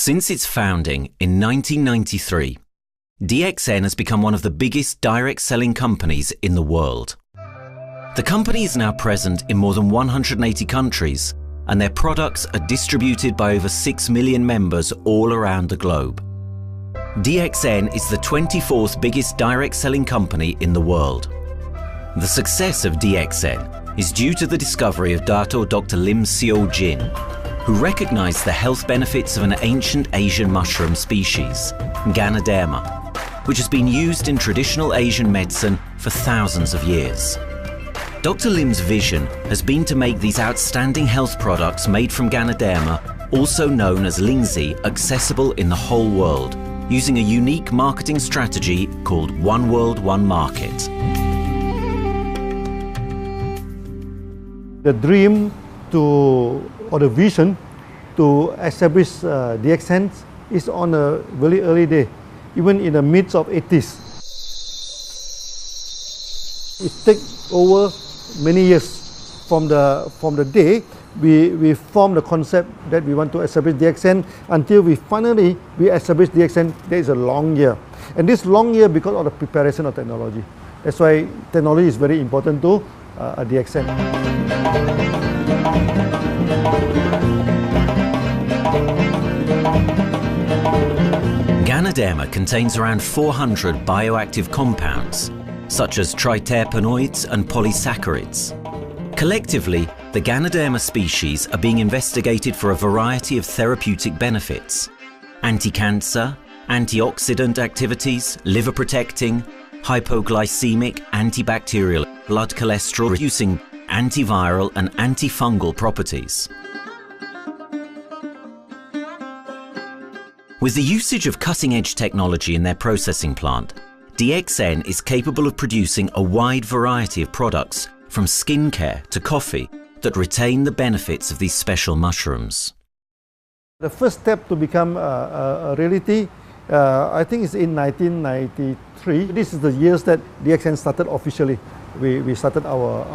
Since its founding in 1993, DXN has become one of the biggest direct selling companies in the world. The company is now present in more than 180 countries, and their products are distributed by over 6 million members all around the globe. DXN is the 24th biggest direct selling company in the world. The success of DXN is due to the discovery of Dr. Lim Seo Jin, who recognized the health benefits of an ancient Asian mushroom species, ganoderma, which has been used in traditional Asian medicine for thousands of years. Dr. Lim's vision has been to make these outstanding health products made from ganoderma, also known as Lingzi, accessible in the whole world, using a unique marketing strategy called One World, One Market. The dream or the vision to establish DXN is on a very early day, even in the midst of 80s. It takes over many years from the day we formed the concept that we want to establish DXN until we finally establish DXN. There is a long year, and this long year because of the preparation of technology. That's why technology is very important to DXN. Ganoderma contains around 400 bioactive compounds, such as triterpenoids and polysaccharides. Collectively, the Ganoderma species are being investigated for a variety of therapeutic benefits: anti-cancer, antioxidant activities, liver protecting, hypoglycemic, antibacterial, blood cholesterol reducing, antiviral and antifungal properties. With the usage of cutting-edge technology in their processing plant, DXN is capable of producing a wide variety of products, from skincare to coffee, that retain the benefits of these special mushrooms. The first step to become a reality, I think, is in 1993. This is the years that DXN started officially. We started our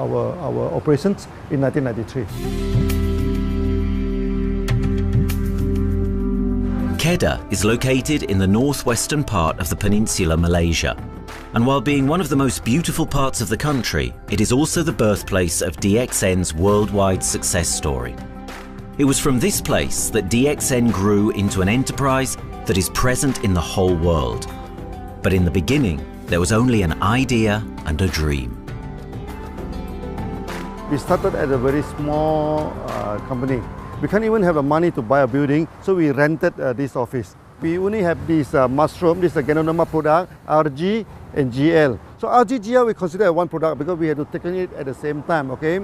operations in 1993. Kedah is located in the northwestern part of the peninsula Malaysia, and while being one of the most beautiful parts of the country, it is also the birthplace of DXN's worldwide success story. It was from this place that DXN grew into an enterprise that is present in the whole world. But in the beginning, there was only an idea and a dream. We started at a very small company. We can't even have the money to buy a building, so we rented this office. We only have this mushroom, this is a ganoderma product, RG and GL. So RG, GL we consider as one product because we had to take it at the same time, okay?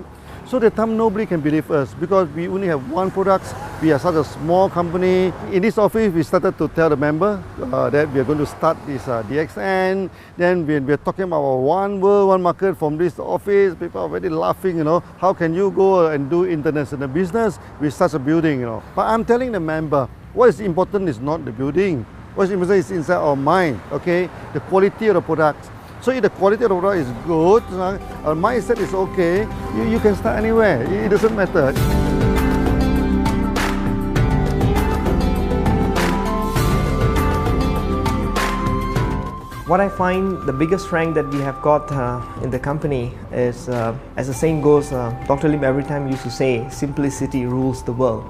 So at the time nobody can believe us because we only have one product. We are such a small company. In this office, we started to tell the member that we are going to start this DXN. Then we are talking about one world, one market from this office. People are already laughing, you know. How can you go and do international business with such a building, you know? But I'm telling the member, what is important is not the building. What is important is inside our mind, okay? The quality of the product. So if the quality of the product is good, our mindset is okay, you can start anywhere. It doesn't matter. What I find the biggest strength that we have got in the company is, as the saying goes, Dr. Lim every time used to say, simplicity rules the world.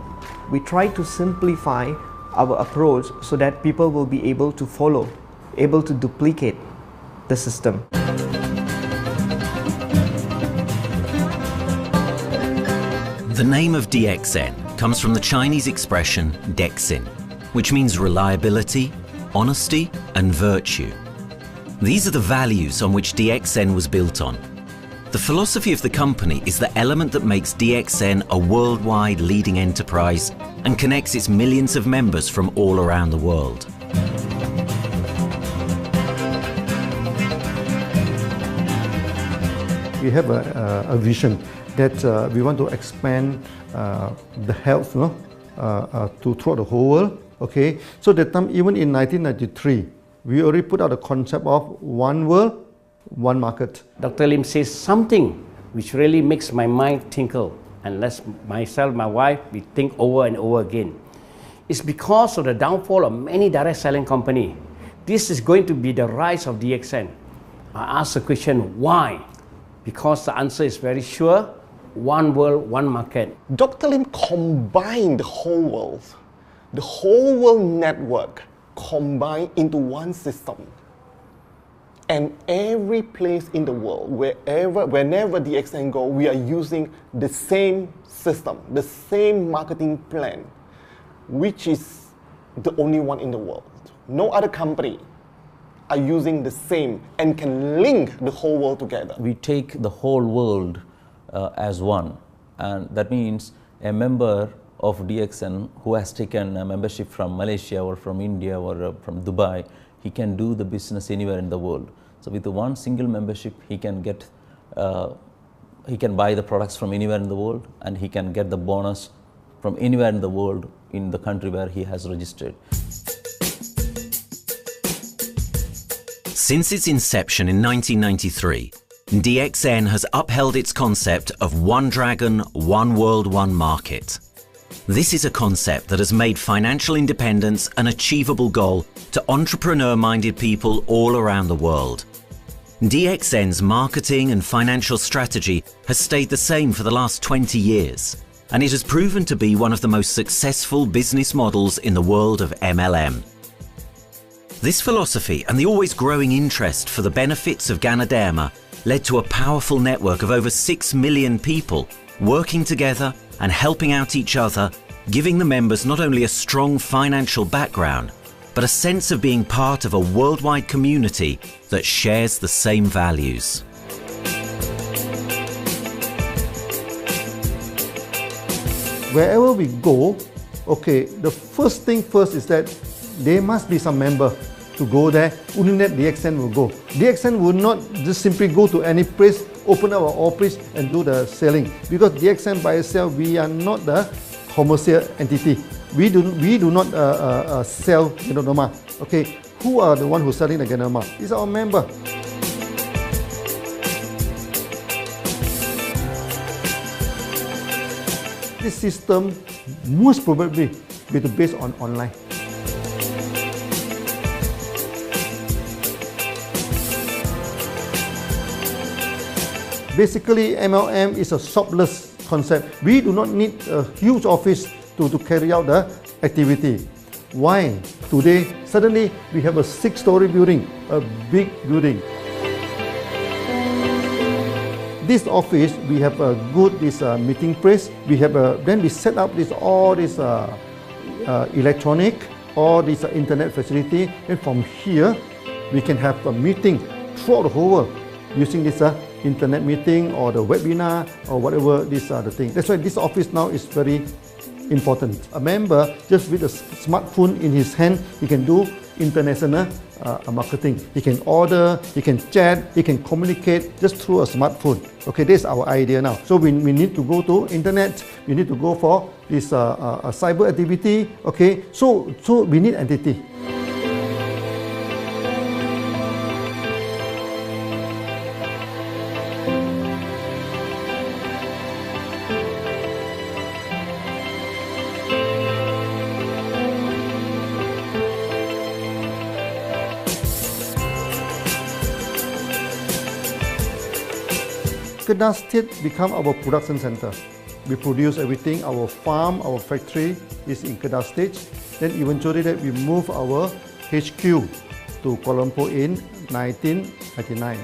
We try to simplify our approach so that people will be able to follow, able to duplicate the system. The name of DXN comes from the Chinese expression DXN, which means reliability, honesty and virtue. These are the values on which DXN was built on. The philosophy of the company is the element that makes DXN a worldwide leading enterprise and connects its millions of members from all around the world. We have a vision that we want to expand the health throughout the whole world. Okay, so that time, even in 1993, we already put out a concept of one world, one market. Dr. Lim says something which really makes my mind tinkle, and let myself, my wife, we think over and over again. It's because of the downfall of many direct selling companies. This is going to be the rise of DXN. I ask the question, why? Because the answer is very sure, one world, one market. Dr. Lim combined the whole world network combined into one system. And every place in the world, whenever DXN go, we are using the same system, the same marketing plan, which is the only one in the world. No other company are using the same and can link the whole world together. We take the whole world as one, and that means a member of DXN who has taken a membership from Malaysia or from India or from Dubai, he can do the business anywhere in the world. So with the one single membership, he can get, he can buy the products from anywhere in the world, and he can get the bonus from anywhere in the world in the country where he has registered. Since its inception in 1993, DXN has upheld its concept of one dragon, one world, one market. This is a concept that has made financial independence an achievable goal to entrepreneur-minded people all around the world. DXN's marketing and financial strategy has stayed the same for the last 20 years, and it has proven to be one of the most successful business models in the world of MLM. This philosophy and the always growing interest for the benefits of ganoderma led to a powerful network of over 6 million people working together and helping out each other, giving the members not only a strong financial background, but a sense of being part of a worldwide community that shares the same values. Wherever we go, okay, the first thing first is that there must be some member to go there. Only that DXN will go. DXN will not just simply go to any place, open our office and do the selling. Because DXN by itself, we are not the commercial entity. We do not sell ganoderma. Okay, who are the one who's selling the ganoderma? It's our member. This system most probably will be based on online. Basically, MLM is a shopless concept. We do not need a huge office to carry out the activity. Why? Today, suddenly we have a 6-story building, a big building. This office, we have a good meeting place. We have then we set up all this electronic, all this internet facility, and from here we can have a meeting throughout the whole world using this internet meeting or the webinar or whatever these are the things. That's why this office now is very important. A member, just with a smartphone in his hand, he can do international marketing. He can order, he can chat, he can communicate just through a smartphone. Okay, that's our idea now. So we need to go to internet, we need to go for this cyber activity. Okay, so we need entity. Kedah State become our production center. We produce everything. Our farm, our factory is in Kedah State. Then eventually that we move our HQ to Kuala Lumpur in 1999.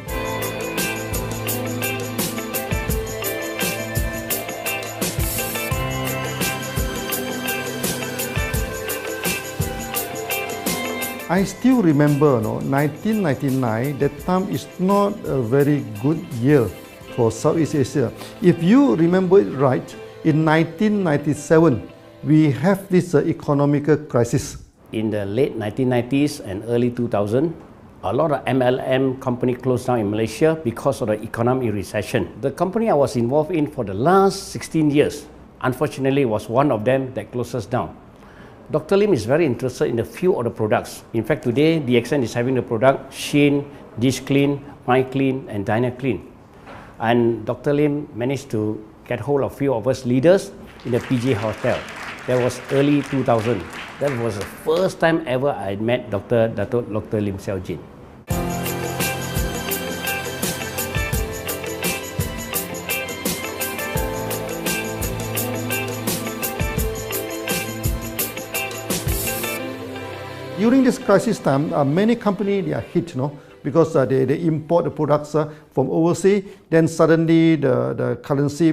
I still remember, 1999, that time is not a very good year for Southeast Asia. If you remember it right, in 1997, we have this economical crisis. In the late 1990s and early 2000, a lot of MLM company closed down in Malaysia because of the economic recession. The company I was involved in for the last 16 years, unfortunately, was one of them that closes down. Dr. Lim is very interested in a few of the products. In fact, today, DXN is having the product Sheen, Dish Clean, My Clean, and Diner Clean. And Dr. Lim managed to get hold of a few of us leaders in the PJ Hotel. That was early 2000. That was the first time ever I met Dr. Lim Xiaojin. During this crisis time, many companies they are hit, because they import the products from overseas. Then suddenly the currency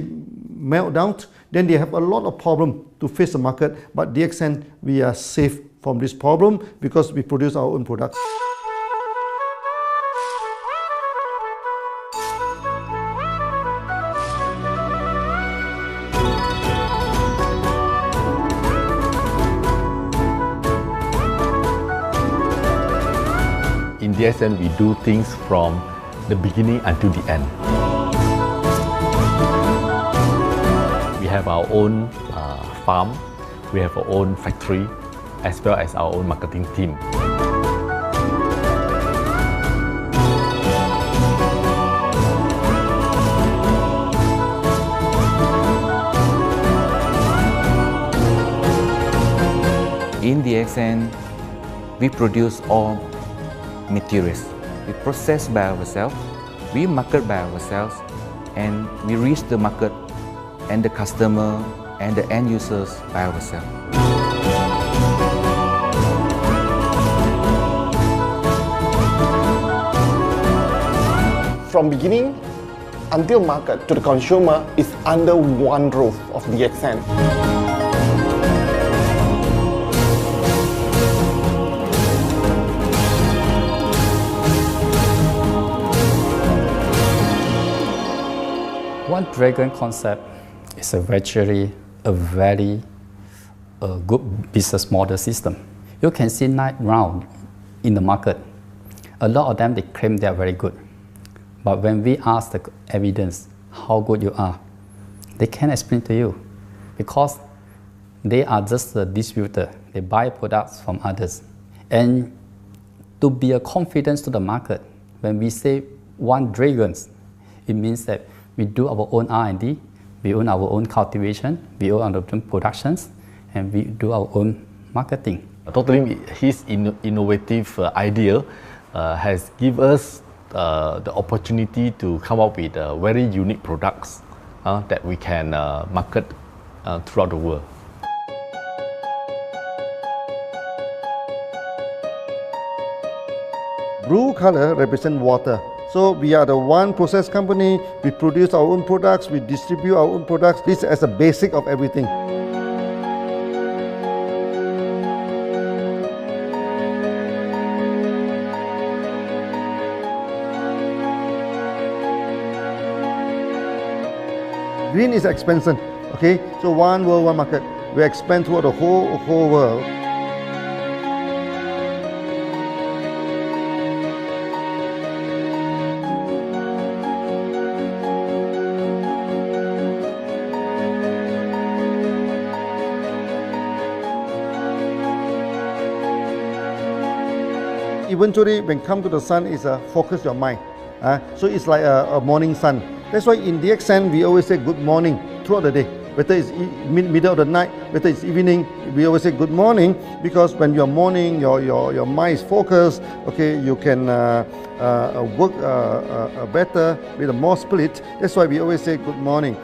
melt down. Then they have a lot of problem to face the market. But DXN, we are safe from this problem because we produce our own products. In DXN, we do things from the beginning until the end. We have our own farm, we have our own factory, as well as our own marketing team. In DXN, we produce all materials. We process by ourselves, we market by ourselves, and we reach the market and the customer and the end users by ourselves. From beginning until market to the consumer is under one roof of DXN. One Dragon concept is a very good business model system. You can see now in the market, a lot of them they claim they are very good. But when we ask the evidence how good you are, they can't explain to you because they are just a distributor. They buy products from others. And to be a confidence to the market, when we say One Dragons, it means that we do our own R&D, we own our own cultivation, we own our own productions, and we do our own marketing. Totally, his innovative idea has given us the opportunity to come up with very unique products that we can market throughout the world. Blue color represents water. So we are the one process company, we produce our own products, we distribute our own products. This is the basic of everything. Green is expansion, okay? So one world, one market. We expand throughout the whole world. Eventually, when come to the sun, is focus your mind. So it's like a morning sun. That's why in DXN, we always say good morning throughout the day. Whether it's middle of the night, whether it's evening, we always say good morning because when you're morning, your mind is focused. Okay, you can work better with a more spirit. That's why we always say good morning.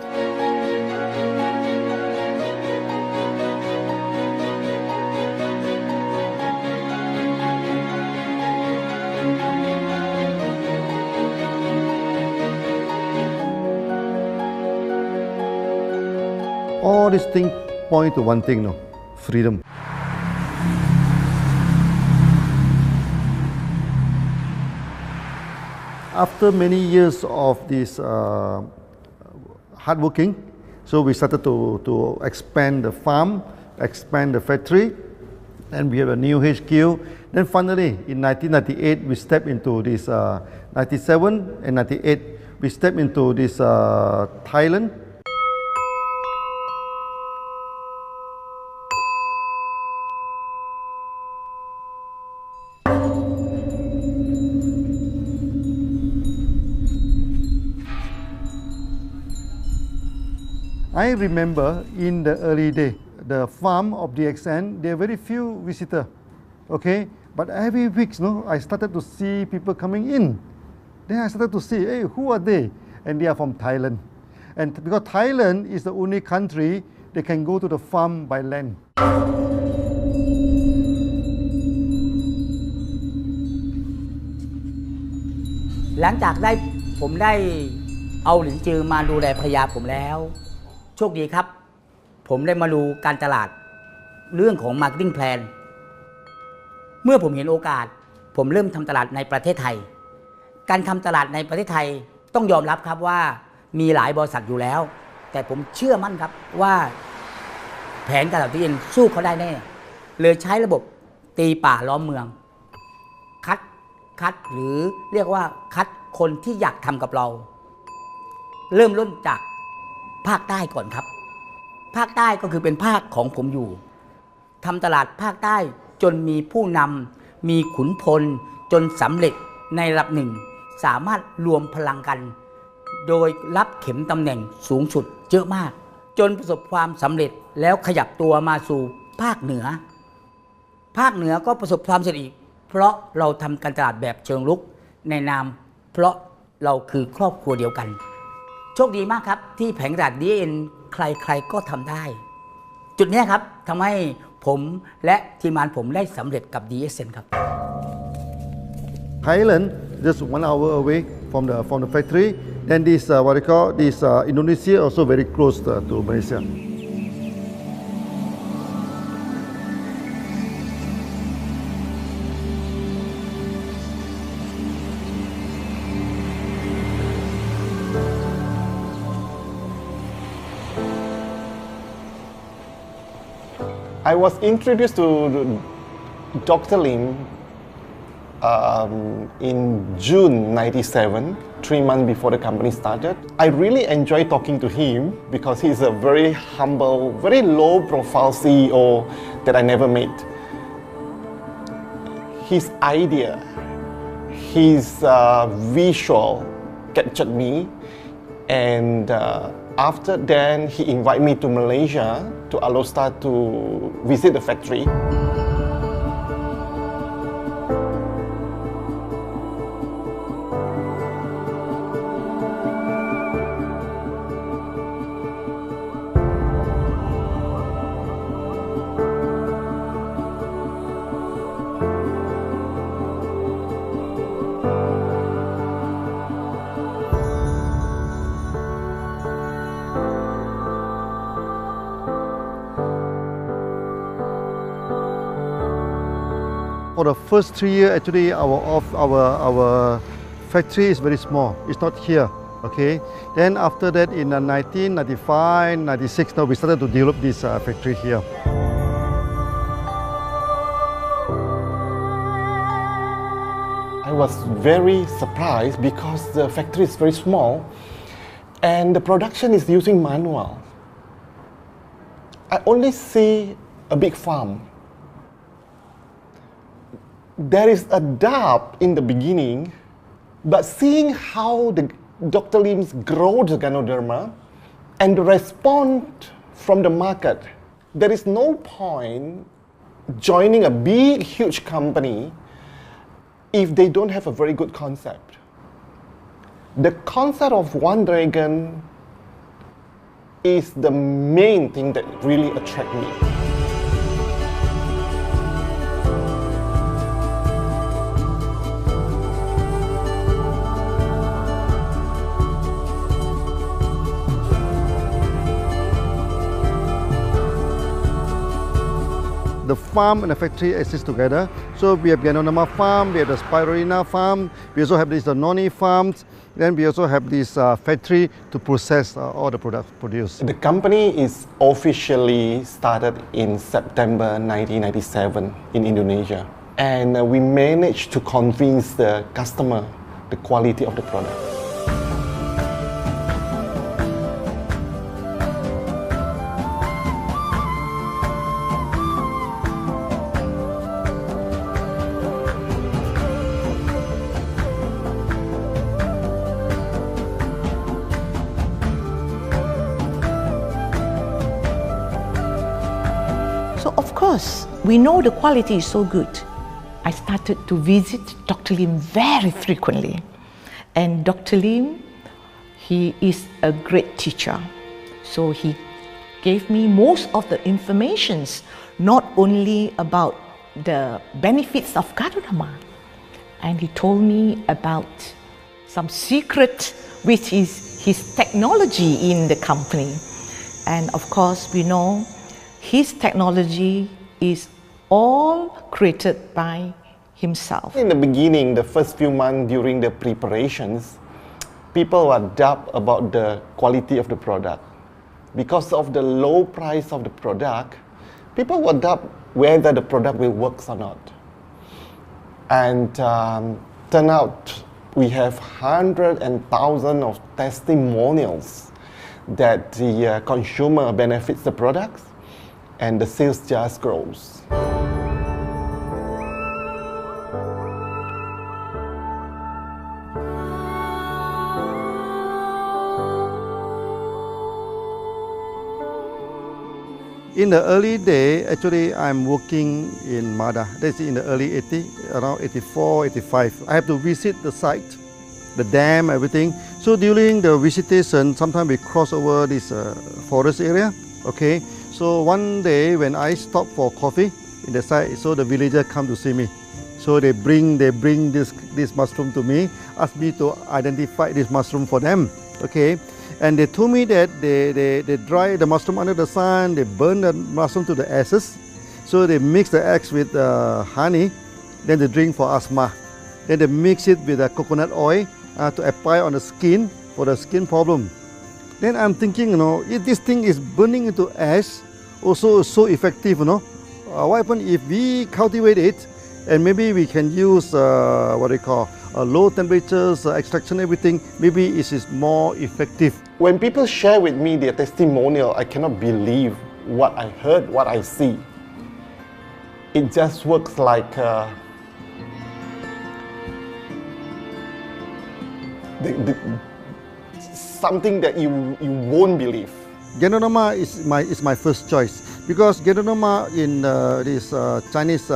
All these things point to one thing, freedom. After many years of this hard working, so we started to expand the farm, expand the factory, and we have a new HQ. Then finally, in 1998, we stepped into this, 97 and 98, we stepped into this Thailand. I remember in the early day, the farm of DXN, there are very few visitors, okay? But every week, I started to see people coming in. Then I started to see, hey, who are they? And they are from Thailand. And because Thailand is the only country they can go to the farm by land. หลังจากผมได้เอาหลินจือมาดูแลภรรยาผมแล้วโชคดีครับผมได้มาดูการตลาดเรื่องของ Marketing Plan เมื่อผมเห็นโอกาสผมเริ่มทำตลาดในประเทศไทยการทำตลาดในประเทศไทยต้องยอมรับครับว่ามีหลายบริษัทอยู่แล้วแต่ผมเชื่อมั่นครับว่าแผนการตลาดที่เองสู้เขาได้แน่เลยใช้ระบบตีป่าล้อมเมืองคัดหรือเรียกว่าคัดคนที่อยากทำกับเราเริ่มต้นจากภาคใต้ก่อนครับภาคใต้ก็คือเป็นภาคของผมอยู่ทำตลาดภาคใต้จนมีผู้นำมีขุนพลจนสำเร็จในระดับหนึ่งสามารถรวมพลังกันโดยรับเข็มตำแหน่งสูงสุดเยอะมากจนประสบความสำเร็จแล้วขยับตัวมาสู่ภาคเหนือก็ประสบความสำเร็จอีกเพราะเราทำการตลาดแบบเชิงรุกในนามเพราะเราคือครอบครัวเดียวกันโชคดีมากครับที่แผงตลาด DXN ใครๆก็ทำได้จุดนี้ครับทำให้ผมและทีมงานผมได้สำเร็จกับ DXN ครับ Thailand just 1 hour away from the factory. Then this what they call this Indonesia also very close to Malaysia. I was introduced to Dr. Lim in June '97, 3 months before the company started. I really enjoyed talking to him because he's a very humble, very low-profile CEO that I never met. His idea, his visual captured me, and after then he invited me to Malaysia to Alostar to visit the factory. For the first 3 years, actually, our factory is very small. It's not here, okay? Then after that, in 1995, 96, now we started to develop this factory here. I was very surprised because the factory is very small and the production is using manual. I only see a big farm. There is a doubt in the beginning, but seeing how Dr. Lim's grow the ganoderma and the response from the market, there is no point joining a big, huge company if they don't have a very good concept. The concept of One Dragon is the main thing that really attracts me. The farm and the factory exist together. So we have ganoderma farm, we have the spirulina farm, we also have the noni farms, then we also have this factory to process all the products produced. The company is officially started in September 1997 in Indonesia. And we managed to convince the customer the quality of the product. we know the quality is so good, I started to visit Dr. Lim very frequently. And Dr. Lim, he is a great teacher. So he gave me most of the informations, not only about the benefits of ganoderma, and he told me about some secret, which is his technology in the company. And of course, we know his technology is all created by himself. In the beginning, the first few months during the preparations, people were doubt about the quality of the product. Because of the low price of the product, people were doubt whether the product will work or not. And turn out we have hundreds and thousands of testimonials that the consumer benefits the products and the sales just grows. In the early day, actually, I'm working in Mada. That's in the early 80s, around 84, 85. I have to visit the site, the dam, everything. So during the visitation, sometimes we cross over this forest area. Okay. So one day when I stop for coffee in the site, so the villager come to see me. So they bring this mushroom to me, ask me to identify this mushroom for them. Okay. And they told me that they dry the mushroom under the sun, they burn the mushroom to the ashes. So they mix the eggs with honey, then they drink for asthma. Then they mix it with coconut oil to apply on the skin for the skin problem. Then I'm thinking, you know, if this thing is burning into ash, also so effective, you know, what happens if we cultivate it and maybe we can use what they call low temperatures, extraction, everything, maybe it is more effective. When people share with me their testimonial, I cannot believe what I heard, what I see. It just works like something that you won't believe. Ganoderma is my first choice because ganoderma in this Chinese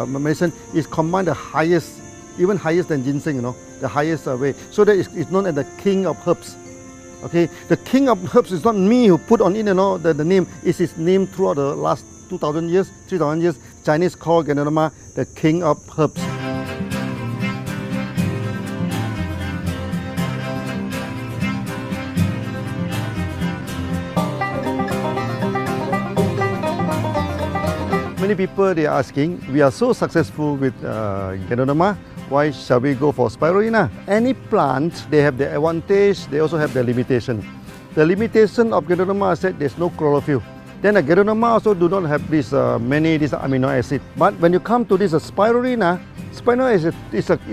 medicine is combined the highest, even higher than ginseng, you know, the highest way. So that it's known as the king of herbs. Okay, the king of herbs is not me who put on it, you know, the name. It's his name throughout the last 2,000 years, 3,000 years. Chinese call ganoderma the king of herbs. Many people they are asking, we are so successful with ganoderma, why shall we go for spirulina? Any plant, they have their advantage, they also have their limitation. The limitation of ganoderma is that there's no chlorophyll. Then the ganoderma also do not have this many amino acid. But when you come to this spirulina, spirulina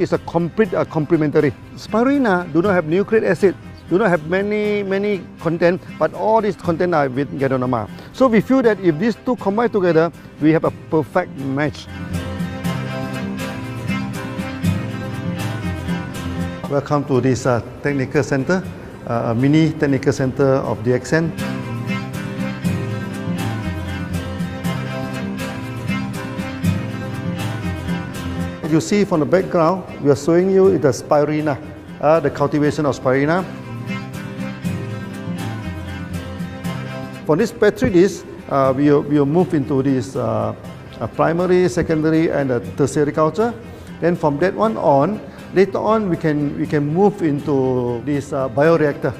is a complete complementary. Spirulina do not have nucleic acid, do not have many content, but all these content are with ganoderma. So we feel that if these two combine together, we have a perfect match. Welcome to this technical center, a mini technical center of DXN. As you see from the background, we are showing you the spirulina, the cultivation of spirulina. For this petri dish, we will move into this primary, secondary, and tertiary culture. Then from that one on, later on we can move into this bioreactor.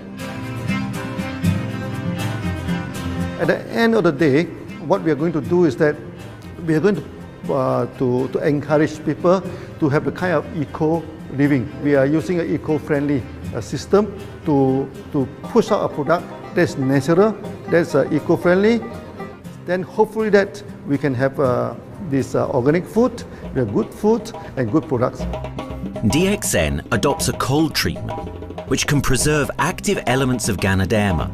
At the end of the day, what we are going to do is that we are going to encourage people to have the kind of eco living. We are using an eco-friendly system to push out a product that's natural, that's eco-friendly. Then hopefully that we can have this organic food, good food and good products. DXN adopts a cold treatment which can preserve active elements of ganoderma.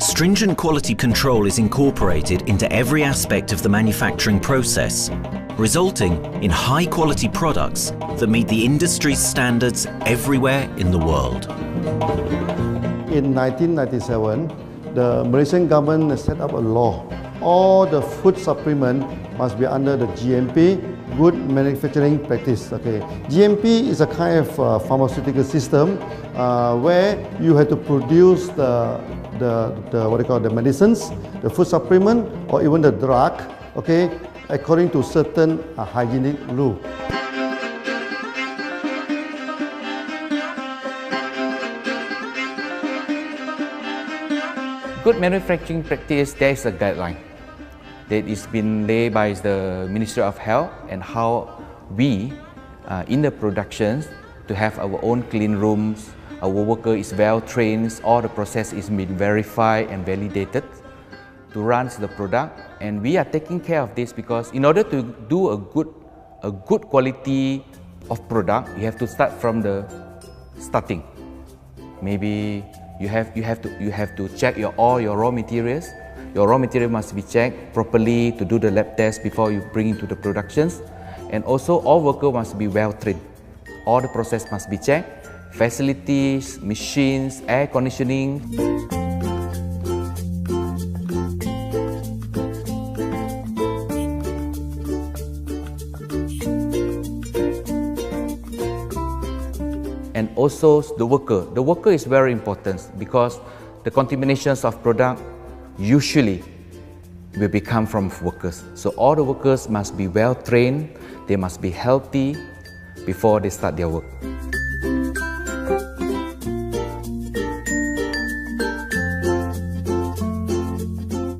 Stringent quality control is incorporated into every aspect of the manufacturing process, resulting in high-quality products that meet the industry's standards everywhere in the world. In 1997, the Malaysian government set up a law. All the food supplement must be under the GMP, Good Manufacturing Practice. Okay, GMP is a kind of pharmaceutical system where you have to produce the what you call the medicines, the food supplement, or even the drug. Okay, according to certain hygienic rule. Good manufacturing practice, there is a guideline that is been laid by the Ministry of Health, and how we in the productions to have our own clean rooms, our worker is well trained, all the process is been verified and validated to run the product, and we are taking care of this because in order to do a good quality of product, you have to start from the starting. Maybe you have to check all your raw materials. Your raw material must be checked properly to do the lab test before you bring into the productions, and also all workers must be well trained. All the process must be checked. Facilities, machines, air conditioning. And also the worker. The worker is very important because the contaminations of product usually will become from workers. So all the workers must be well trained, they must be healthy before they start their work.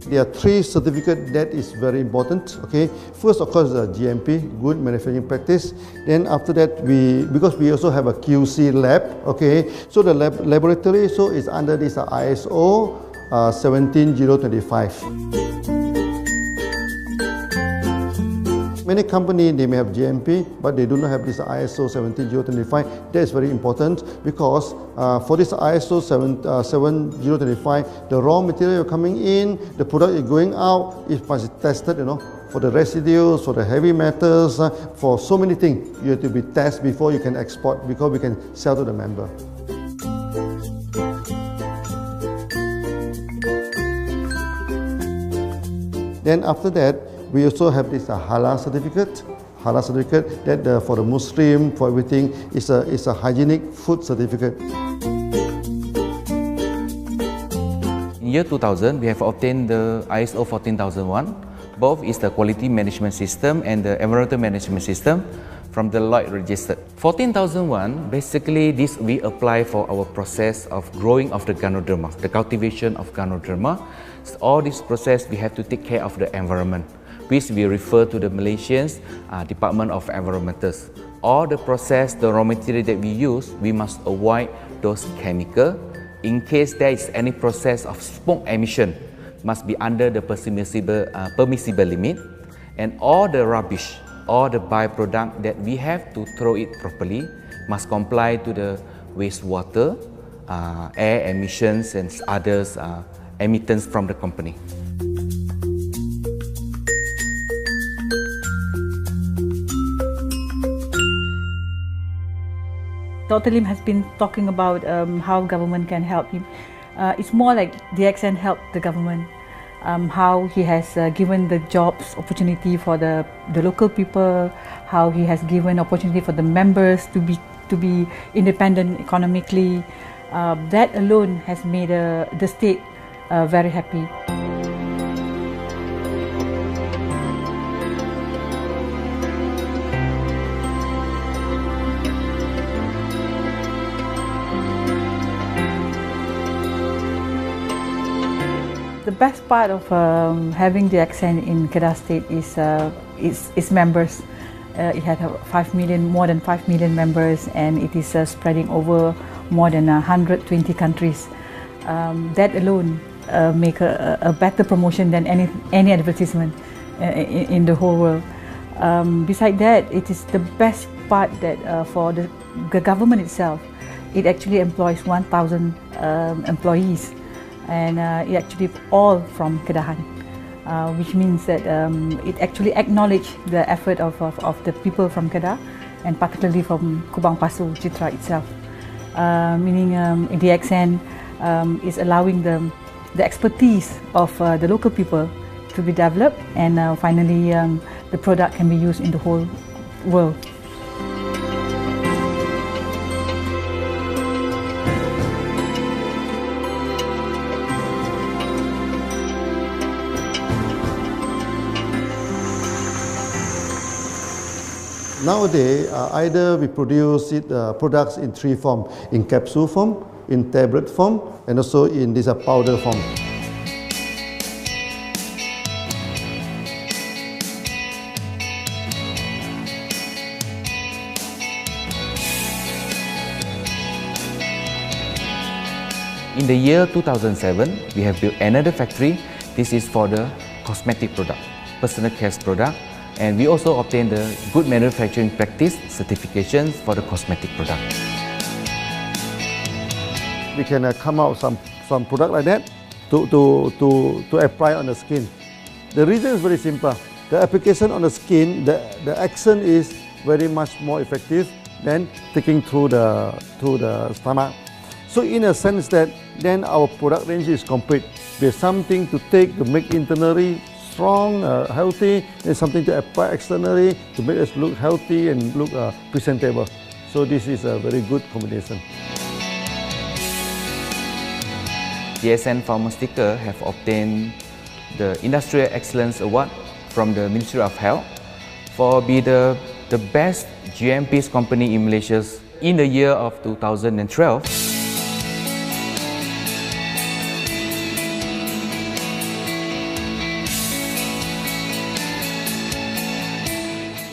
There are 3 certificates that is very important. Okay, first of course the GMP, Good Manufacturing Practice. Then after that because we also have a QC lab. Okay, so the laboratory is under this ISO 17025. Many companies, they may have GMP, but they do not have this ISO 17025. That is very important because for this ISO 17025, the raw material coming in, the product is going out, it must be tested, for the residues, for the heavy metals, for so many things. You have to be tested before you can export, because we can sell to the member. Then after that, we also have this halal certificate. Halal certificate that for the Muslim, for everything, is a hygienic food certificate. In year 2000, we have obtained the ISO 14001. Both is the quality management system and the environmental management system from the Lloyd registered. 14001, basically this we apply for our process of growing of the ganoderma, the cultivation of ganoderma. So all this process we have to take care of the environment, which we refer to the Malaysians Department of Environmentals. All the process, the raw material that we use, we must avoid those chemicals. In case there is any process of smoke emission, must be under the permissible limit, and all the rubbish, all the byproduct that we have to throw it properly must comply to the wastewater, air emissions and others emittance from the company. Dr. Lim has been talking about how government can help him. It's more like DXN helped the government, how he has given the jobs opportunity for the local people, how he has given opportunity for the members to be independent economically. That alone has made the state very happy. The best part of having the DXN in Kedah State is its members. It had more than 5 million members, and it is spreading over more than 120 countries. That alone make a better promotion than any advertisement in the whole world. Besides that, it is the best part that for the government itself, it actually employs 1,000 employees. And it actually all from Kedahan, which means that it actually acknowledges the effort of the people from Kedah, and particularly from Kubang Pasu Citra itself. Meaning DXN is allowing the expertise of the local people to be developed, and finally the product can be used in the whole world. Nowadays, either we produce products in three forms: in capsule form, in tablet form, and also in this powder form. In the year 2007, we have built another factory. This is for the cosmetic product, personal care product, and we also obtained the Good Manufacturing Practice certifications for the cosmetic product. We can come out some product like that to apply on the skin. The reason is very simple. The application on the skin, the action is very much more effective than taking through the stomach. So in a sense that then our product range is complete. There's something to take to make internally strong, healthy. There's something to apply externally to make us look healthy and look presentable. So this is a very good combination. DXN Pharmaceutical have obtained the Industrial Excellence Award from the Ministry of Health for being the best GMP company in Malaysia in the year of 2012.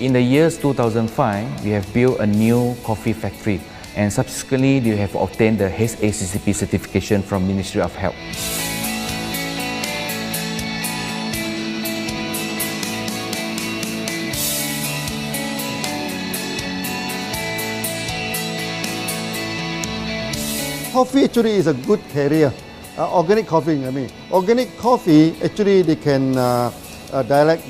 In the years 2005, we have built a new coffee factory, and subsequently we have obtained the HACCP certification from Ministry of Health. Coffee actually is a good carrier. Organic coffee, I mean. Organic coffee, actually they can dilate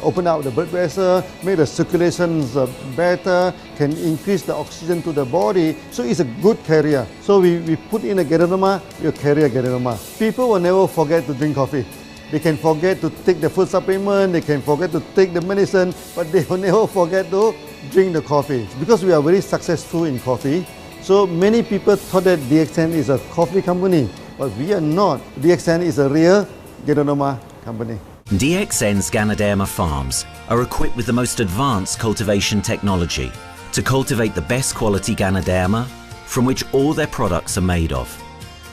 open up the blood vessel, make the circulations better, can increase the oxygen to the body. So it's a good carrier. So we put in a ganoderma, you carry a ganoderma. People will never forget to drink coffee. They can forget to take the food supplement, they can forget to take the medicine, but they will never forget to drink the coffee. Because we are very successful in coffee, so many people thought that DXN is a coffee company, but we are not. DXN is a real ganoderma company. DXN's ganoderma farms are equipped with the most advanced cultivation technology to cultivate the best quality ganoderma from which all their products are made of.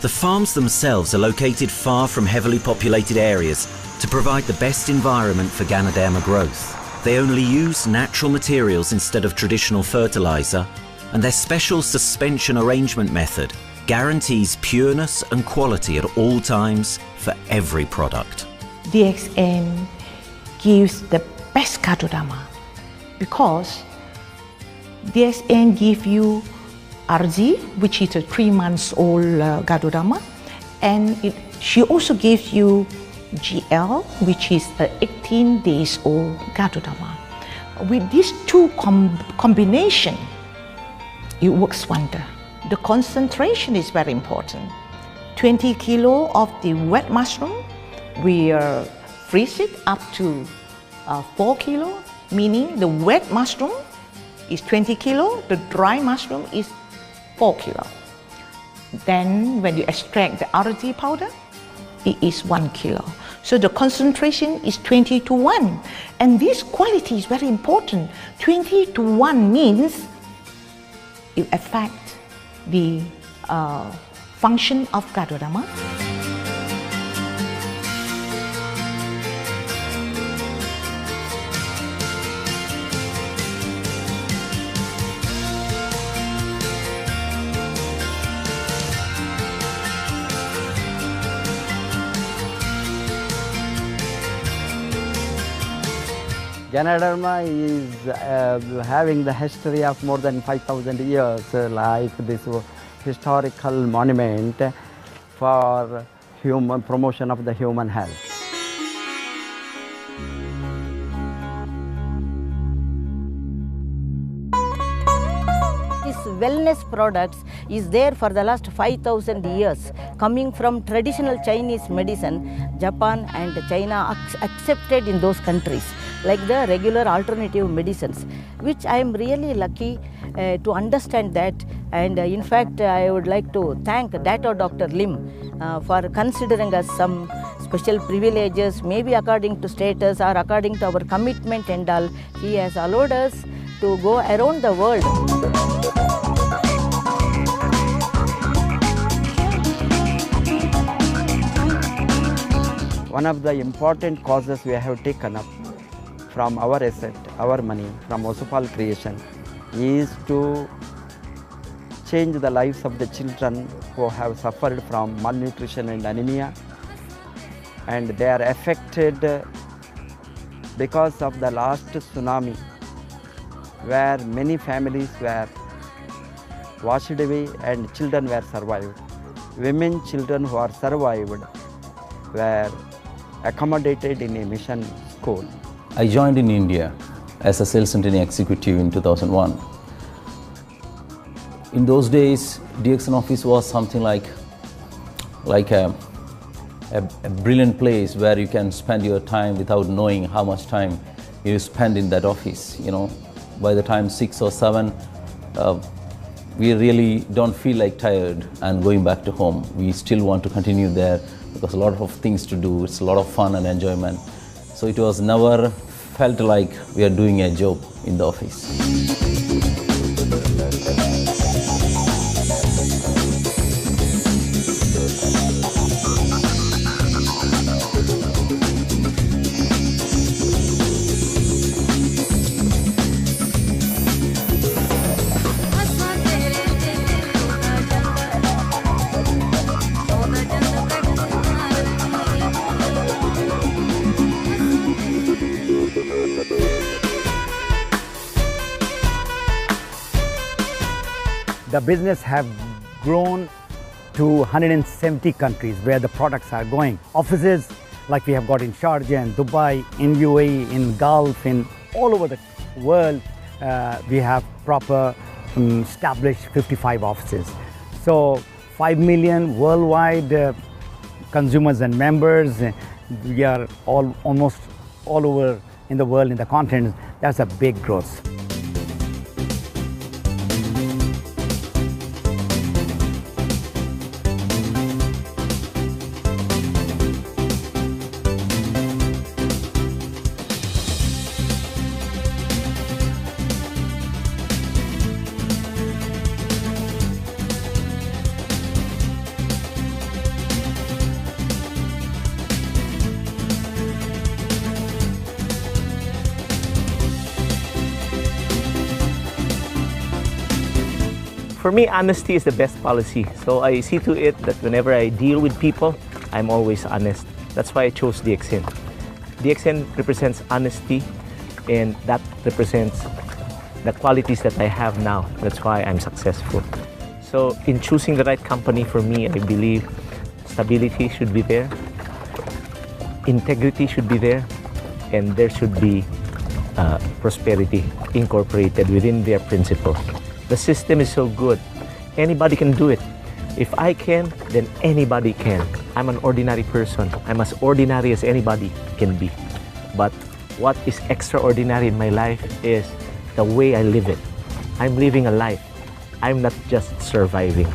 The farms themselves are located far from heavily populated areas to provide the best environment for ganoderma growth. They only use natural materials instead of traditional fertilizer, and their special suspension arrangement method guarantees pureness and quality at all times for every product. DXN gives the best ganoderma because DXN gives you RZ, which is a 3 months old ganoderma, and she also gives you GL, which is a 18 days old ganoderma. With these two combination, it works wonder. The concentration is very important. 20 kilo of the wet mushroom, we freeze it up to 4 kilo, meaning the wet mushroom is 20 kilo, the dry mushroom is 4 kilo. Then when you extract the RZ powder, it is 1 kilo. So the concentration is 20 to 1. And this quality is very important. 20 to 1 means it affects the function of ganoderma. Ganoderma is having the history of more than 5,000 years, like this historical monument for promotion of the human health. This wellness products is there for the last 5,000 years, coming from traditional Chinese medicine. Japan and China accepted in those countries, like the regular alternative medicines, which I am really lucky to understand that. And in fact, I would like to thank Dr. Lim for considering us some special privileges, maybe according to status or according to our commitment and all. He has allowed us to go around the world. One of the important causes we have taken up from our asset, our money, from Osupal creation, is to change the lives of the children who have suffered from malnutrition and anemia, and they are affected because of the last tsunami, where many families were washed away and children were survived. Women, children who are survived were accommodated in a mission school. I joined in India as a sales and training executive in 2001. In those days, DXN office was something like a brilliant place where you can spend your time without knowing how much time you spend in that office. You know, by the time 6 or 7, we really don't feel like tired and going back to home. We still want to continue there because a lot of things to do. It's a lot of fun and enjoyment. So it was never felt like we are doing a job in the office. The business have grown to 170 countries where the products are going. Offices like we have got in Sharjah and Dubai, in UAE, in Gulf, in all over the world, we have proper established 55 offices. So 5 million worldwide consumers and members. We are almost all over in the world, in the continents. That's a big growth. For me, honesty is the best policy. So I see to it that whenever I deal with people, I'm always honest. That's why I chose DXN. DXN represents honesty, and that represents the qualities that I have now. That's why I'm successful. So in choosing the right company for me, I believe stability should be there, integrity should be there, and there should be prosperity incorporated within their principles. The system is so good. Anybody can do it. If I can, then anybody can. I'm an ordinary person. I'm as ordinary as anybody can be. But what is extraordinary in my life is the way I live it. I'm living a life. I'm not just surviving.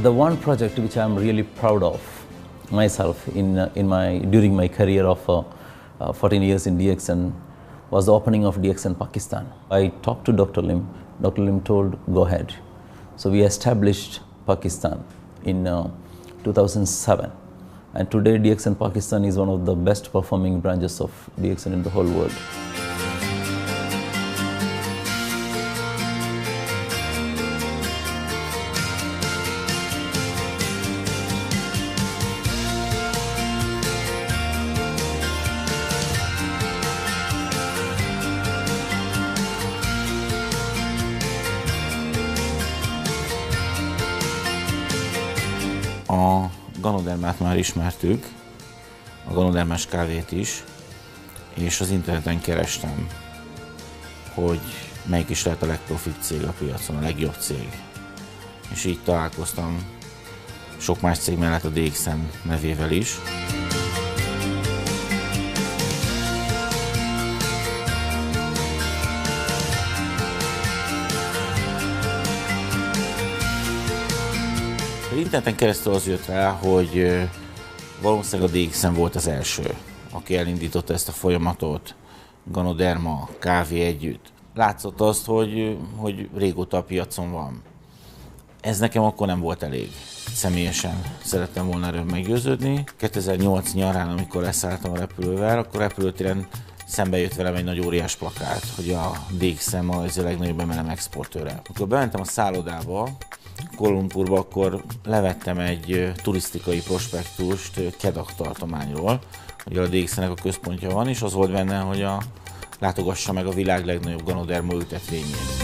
The one project which I'm really proud of myself during my career of 14 years in DXN was the opening of DXN Pakistan. I talked to Dr. Lim. Dr. Lim told, go ahead. So we established Pakistan in 2007. And today DXN Pakistan is one of the best performing branches of DXN in the whole world. A ganodermát már ismertük, a ganodermás kávét is, és az interneten kerestem, hogy melyik is lehet a legprofibb cég a piacon, a legjobb cég. És így találkoztam sok más cég mellett a DXN nevével is. Interneten keresztül az jött rá, hogy valószínűleg a DXN volt az első, aki elindította ezt a folyamatot, ganoderma, kávé együtt. Látszott azt, hogy régóta a piacon van. Ez nekem akkor nem volt elég. Személyesen szerettem volna erről meggyőződni. 2008 nyarán, amikor leszálltam a repülővel, akkor repülőtéren szembe jött velem egy nagy óriás plakát, hogy a DXN ma az a legnagyobb MLM exportőre. Amikor bementem a szállodába, Kuala Lumpurba, akkor levettem egy turisztikai prospektust Kedah tartományról, hogy a DXN-nek a központja van, és az volt benne, hogy látogassa meg a világ legnagyobb ganoderma ültetvényét.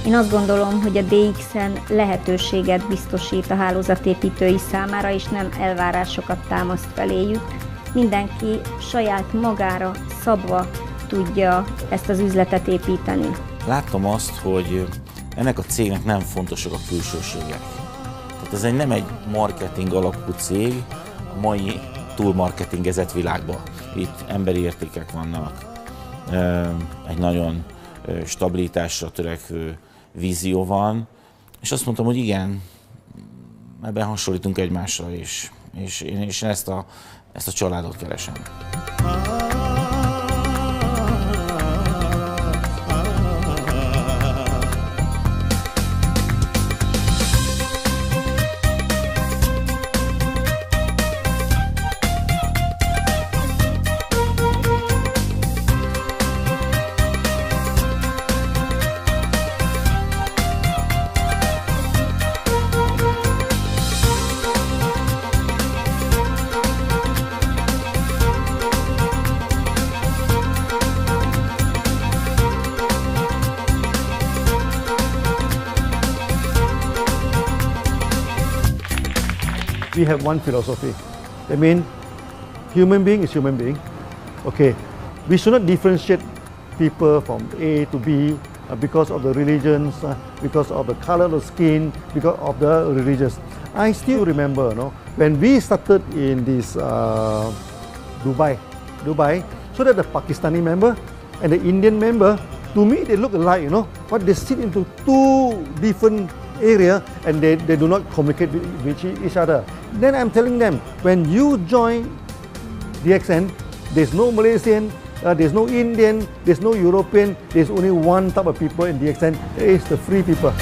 Én azt gondolom, hogy a DXN lehetőséget biztosít a hálózatépítői számára, és nem elvárásokat támaszt feléjük. Mindenki saját magára szabva tudja ezt az üzletet építeni. Láttam azt, hogy ennek a cégnek nem fontosak a külsőségek. Tehát ez nem egy marketing alapú cég a mai túlmarketingezett világban. Itt emberi értékek vannak, egy nagyon stabilitásra törekvő vízió van, és azt mondtam, hogy igen, ebben hasonlítunk egymásra is, és én ezt a családot keresem. We have one philosophy. I mean, human being is human being. Okay, we should not differentiate people from A to B because of the religions, because of the color of the skin, because of the religions. I still remember, when we started in this Dubai, so that the Pakistani member and the Indian member, to me they look alike, but they sit into two different area and they do not communicate with each other. Then I'm telling them, when you join DXN, there's no Malaysian, there's no Indian, there's no European, there's only one type of people in DXN, it's the free people.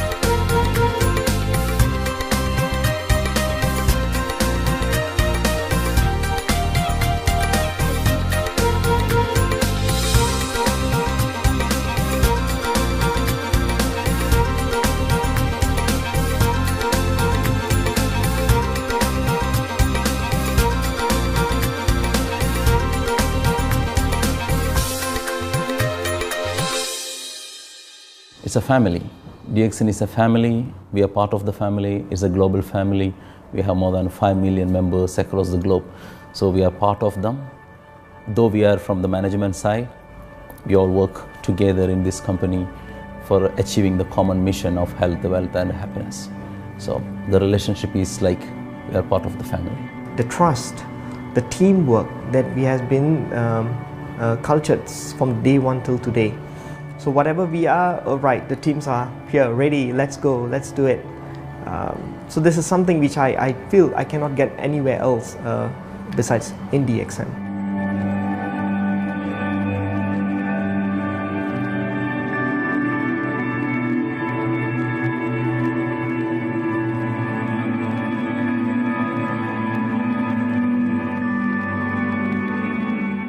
It's a family. DXN is a family. We are part of the family. It's a global family. We have more than 5 million members across the globe. So we are part of them. Though we are from the management side, we all work together in this company for achieving the common mission of health, wealth and happiness. So the relationship is like we are part of the family. The trust, the teamwork that we has been cultured from day one till today. So whatever we are, right, the teams are here, ready, let's go, let's do it. So this is something which I feel I cannot get anywhere else besides in DXN.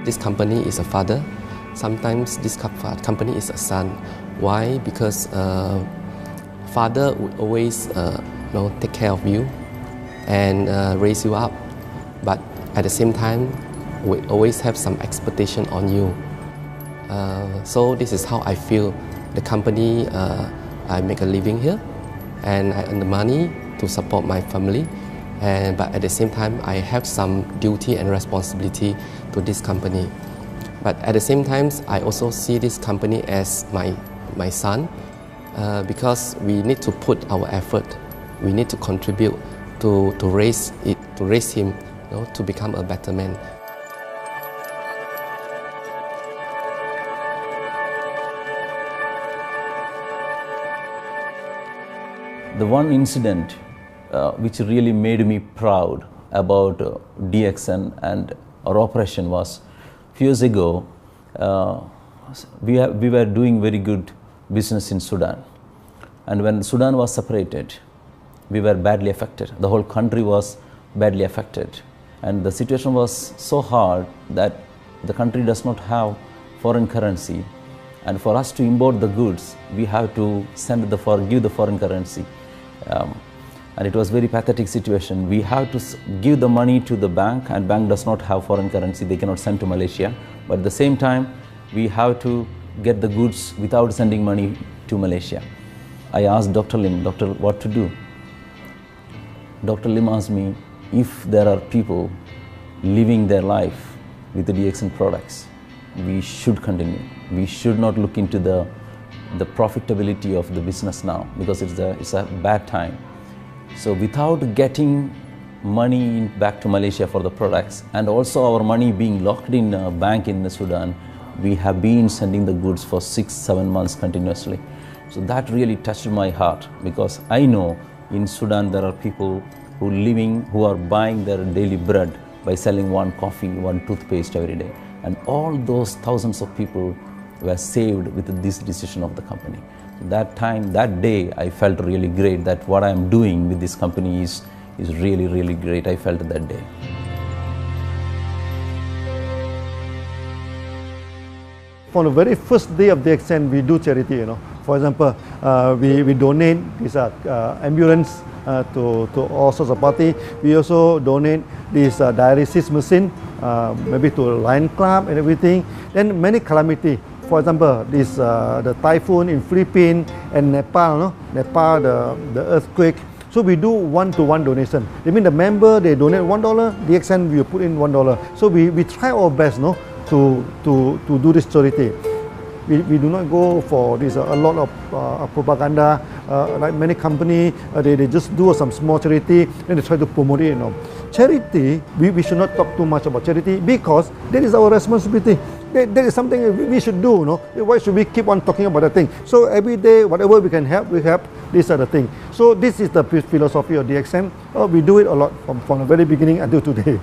This company is a father. Sometimes this company is a son. Why? Because father would always take care of you, and raise you up. But at the same time, we always have some expectation on you. So this is how I feel. The company, I make a living here, and I earn the money to support my family. But at the same time, I have some duty and responsibility to this company. But at the same time, I also see this company as my son, because we need to put our effort. We need to contribute to raise him, to become a better man. The one incident which really made me proud about DXN and our operation was few years ago. We were doing very good business in Sudan, and when Sudan was separated, we were badly affected. The whole country was badly affected, and the situation was so hard that the country does not have foreign currency, and for us to import the goods, we have to give the foreign currency. And it was very pathetic situation. We have to give the money to the bank, and bank does not have foreign currency. They cannot send to Malaysia. But at the same time, we have to get the goods without sending money to Malaysia. I asked Dr. Lim, "Doctor, what to do?" Dr. Lim asked me, if there are people living their life with the DXN products, we should continue. We should not look into the profitability of the business now, because it's a bad time. So without getting money back to Malaysia for the products, and also our money being locked in a bank in Sudan, we have been sending the goods for 6-7 months continuously. So that really touched my heart, because I know in Sudan there are people who are buying their daily bread by selling one coffee, one toothpaste every day. And all those thousands of people were saved with this decision of the company. That day, I felt really great that what I am doing with this company is really, really great. I felt that day. From the very first day of DXN, we do charity. For example, we donate this ambulance to all sorts of party. We also donate this dialysis machine, maybe to Lion Club and everything. Then many calamity. For example, the typhoon in Philippines and Nepal, the earthquake. So we do one-to-one donation. I mean, the member, they donate $1, DXN will put in $1. So we try our best, to do this charity. We do not go for this a lot of propaganda. Like many companies, they just do some small charity and they try to promote it. Charity, we should not talk too much about charity, because that is our responsibility. That is something we should do. Why should we keep on talking about the thing? So every day, whatever we can help, we help. These are the things. So this is the philosophy of DXN. We do it a lot from the very beginning until today.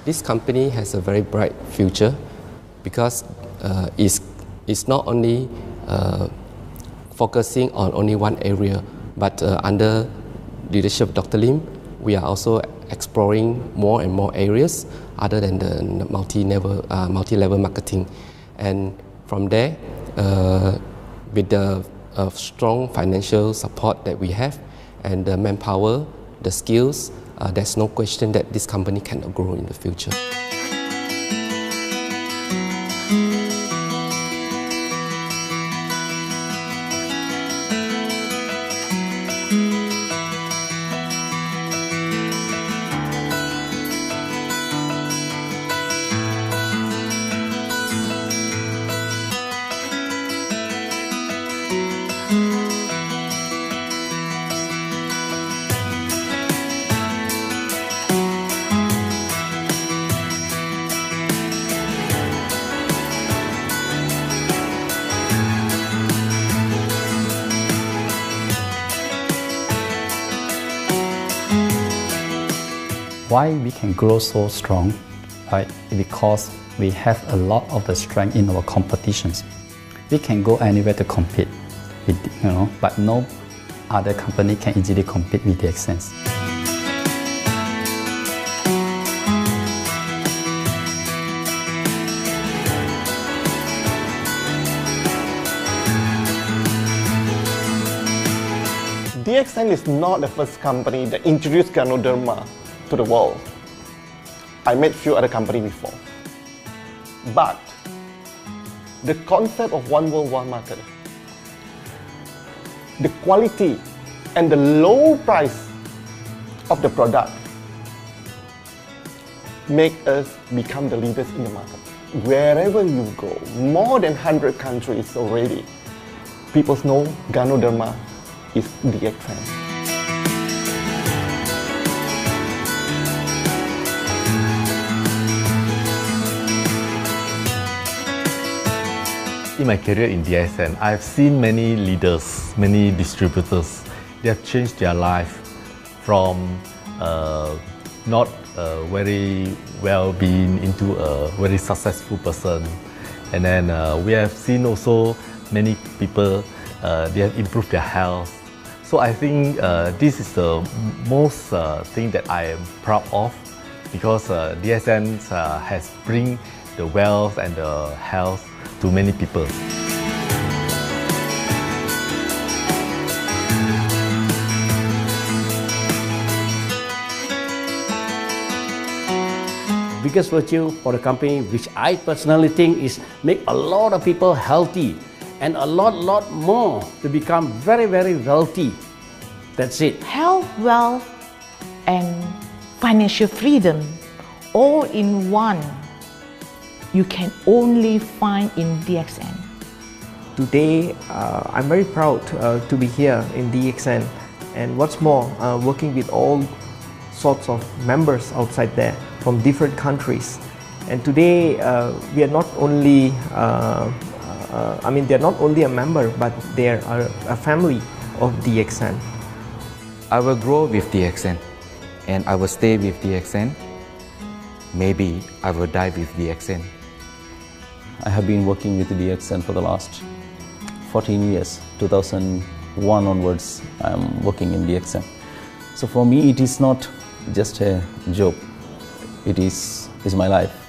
This company has a very bright future, because it's not only focusing on only one area, but under leadership of Dr. Lim, we are also exploring more and more areas other than the multi-level marketing. And from there, with the strong financial support that we have and the manpower, the skills, there's no question that this company cannot grow in the future. Why we can grow so strong, right? Because we have a lot of the strength in our competitions. We can go anywhere to compete, but no other company can easily compete with DXN. DXN is not the first company that introduced ganoderma to the world. I met few other companies before. But the concept of one world, one market, the quality and the low price of the product make us become the leaders in the market. Wherever you go, more than 100 countries already, people know ganoderma is DXN. In my career in DXN, I've seen many leaders, many distributors. They have changed their life from not very well-being into a very successful person. And then we have seen also many people, they have improved their health. So I think this is the most thing that I am proud of, because DXN has bring the wealth and the health to many people. Biggest virtue for the company, which I personally think is make a lot of people healthy and a lot more to become very wealthy. That's it. Health, wealth, and financial freedom all in one. You can only find in DXN. Today, I'm very proud to be here in DXN, and what's more, working with all sorts of members outside there from different countries. And today, we are not only, they're not only a member, but they are a family of DXN. I will grow with DXN, and I will stay with DXN. Maybe I will die with DXN. I have been working with the DXN for the last 14 years. 2001 onwards, I am working in DXN. So for me, it is not just a job. It is my life.